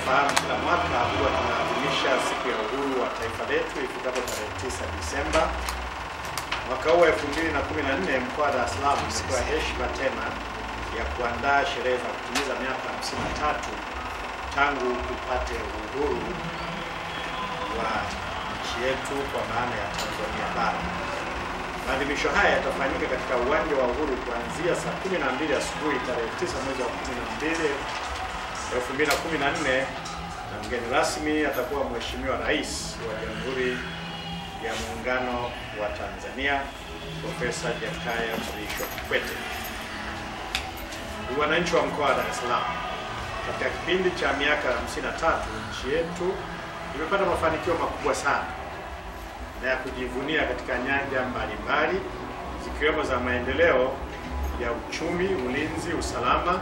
mnavyofahamu, kila mwaka huwa tunaadhimisha siku ya uhuru wa taifa letu ifikapo tarehe 9 Disemba. Mwaka huu 2014 mkoa wa Dar es Salaam umepewa heshima tena ya kuandaa sherehe za kutimiza miaka 53 tangu tupate uhuru wa nchi yetu kwa maana ya Tanzania bara. Maadhimisho haya yatafanyika katika uwanja wa Uhuru kuanzia saa 12 asubuhi tarehe 9 mwezi wa 12 2014, na mgeni rasmi atakuwa Mheshimiwa Rais wa Jamhuri ya Muungano wa Tanzania Profesa Jakaya Mrisho Kikwete. Wananchi wa mkoa wa Dar es Salaam, katika kipindi cha miaka 53 nchi yetu imepata mafanikio makubwa sana na ya kujivunia katika nyanja mbalimbali zikiwemo za maendeleo ya uchumi, ulinzi, usalama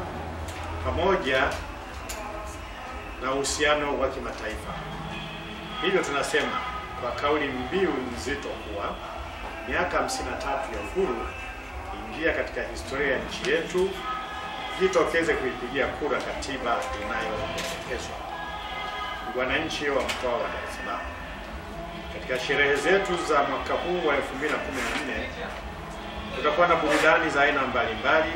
pamoja na uhusiano wa kimataifa. Hivyo tunasema kwa kauli mbiu nzito kuwa miaka 53 ya uhuru, ingia katika historia ya nchi yetu, jitokeze kuipigia kura katiba inayopendekezwa. Wananchi wa mkoa wa Dar es Salaam, katika sherehe zetu za mwaka huu wa 2014 kutakuwa na burudani za aina mbalimbali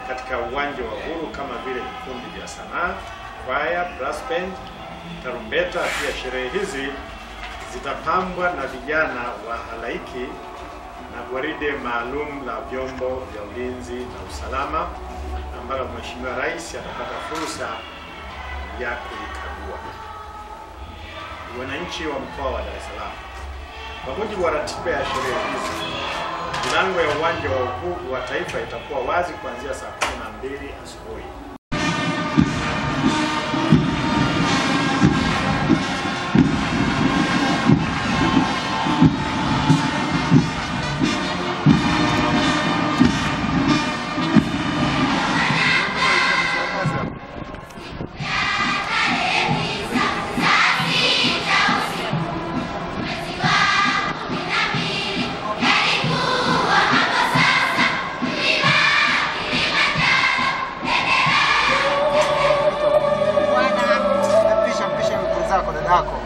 katika uwanja wa Uhuru kama vile vikundi vya sanaa, kwaya, brass band, tarumbeta. Pia sherehe hizi zitapambwa na vijana wa halaiki na gwaride maalum la vyombo vya ulinzi na usalama ambalo Mheshimiwa Rais atapata fursa ya kulikagua. Wananchi wa mkoa wa Dar es Salaam, kwa mujibu wa ratiba ya sherehe hizi, milango ya uwanja wa Uhuru wa Taifa itakuwa wazi kuanzia saa 12 asubuhi. Dako